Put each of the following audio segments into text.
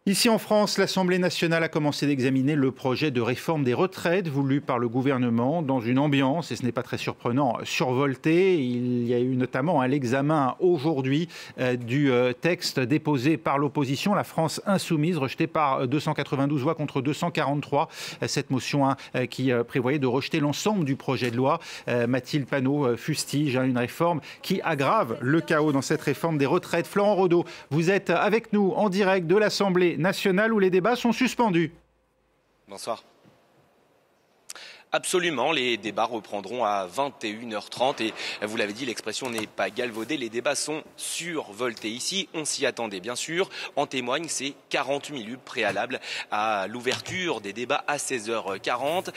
Ici en France, l'Assemblée nationale a commencé d'examiner le projet de réforme des retraites voulu par le gouvernement dans une ambiance, et ce n'est pas très surprenant, survoltée. Il y a eu notamment l'examen aujourd'hui du texte déposé par l'opposition, la France insoumise, rejeté par 292 voix contre 243. Cette motion qui prévoyait de rejeter l'ensemble du projet de loi. Mathilde Panot fustige une réforme qui aggrave le chaos dans cette réforme des retraites. Florent Rodeau, vous êtes avec nous en direct de l'Assemblée nationale où les débats sont suspendus. Bonsoir. Absolument, les débats reprendront à 21h30 et vous l'avez dit, l'expression n'est pas galvaudée, les débats sont survoltés ici, on s'y attendait bien sûr, en témoignent ces 40 minutes préalables à l'ouverture des débats à 16h40.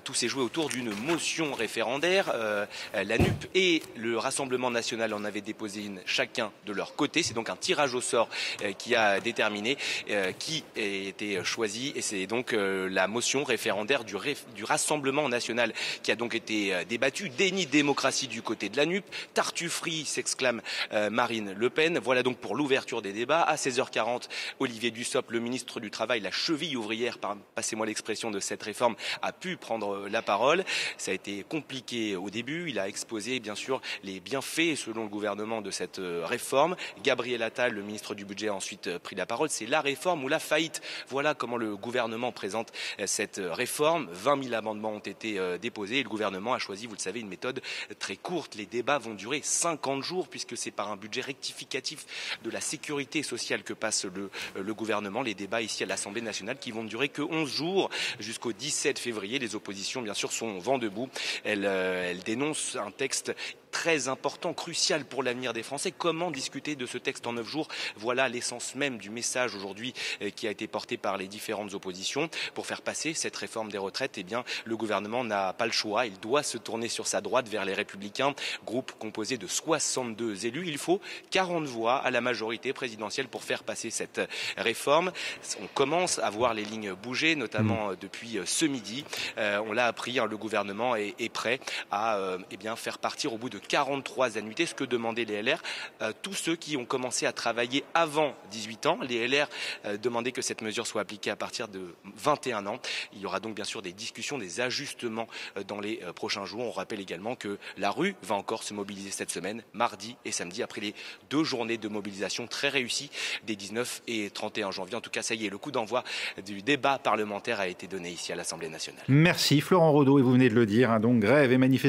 Tout s'est joué autour d'une motion référendaire, la NUP et le Rassemblement national en avaient déposé une chacun de leur côté, c'est donc un tirage au sort qui a déterminé qui a été choisi et c'est donc la motion référendaire du Rassemblement national qui a donc été débattu. Déni de démocratie du côté de la NUP. Tartufferie, s'exclame Marine Le Pen. Voilà donc pour l'ouverture des débats. À 16h40, Olivier Dussopt, le ministre du Travail, la cheville ouvrière, passez-moi l'expression, de cette réforme, a pu prendre la parole. Ça a été compliqué au début. Il a exposé bien sûr les bienfaits selon le gouvernement de cette réforme. Gabriel Attal, le ministre du Budget, a ensuite pris la parole. C'est la réforme ou la faillite. Voilà comment le gouvernement présente cette réforme. 20 000 amendements ont été déposés et le gouvernement a choisi, vous le savez, une méthode très courte. Les débats vont durer 50 jours puisque c'est par un budget rectificatif de la sécurité sociale que passe le gouvernement. Les débats ici à l'Assemblée nationale qui vont durer que 11 jours jusqu'au 17 février. Les oppositions, bien sûr, sont vent debout. Elles dénoncent un texte très important, crucial pour l'avenir des Français. Comment discuter de ce texte en 9 jours? Voilà l'essence même du message aujourd'hui qui a été porté par les différentes oppositions. Pour faire passer cette réforme des retraites, eh bien, le gouvernement n'a pas le choix. Il doit se tourner sur sa droite vers les Républicains, groupe composé de 62 élus. Il faut 40 voix à la majorité présidentielle pour faire passer cette réforme. On commence à voir les lignes bouger, notamment depuis ce midi. On l'a appris, le gouvernement est prêt à faire partir au bout de 43 annuités, ce que demandaient les LR. Tous ceux qui ont commencé à travailler avant 18 ans, les LR demandaient que cette mesure soit appliquée à partir de 21 ans. Il y aura donc bien sûr des discussions, des ajustements dans les prochains jours. On rappelle également que la rue va encore se mobiliser cette semaine, mardi et samedi, après les 2 journées de mobilisation très réussies des 19 et 31 janvier. En tout cas, ça y est, le coup d'envoi du débat parlementaire a été donné ici à l'Assemblée nationale. Merci Florent Rodeau, et vous venez de le dire, donc grève et manifestation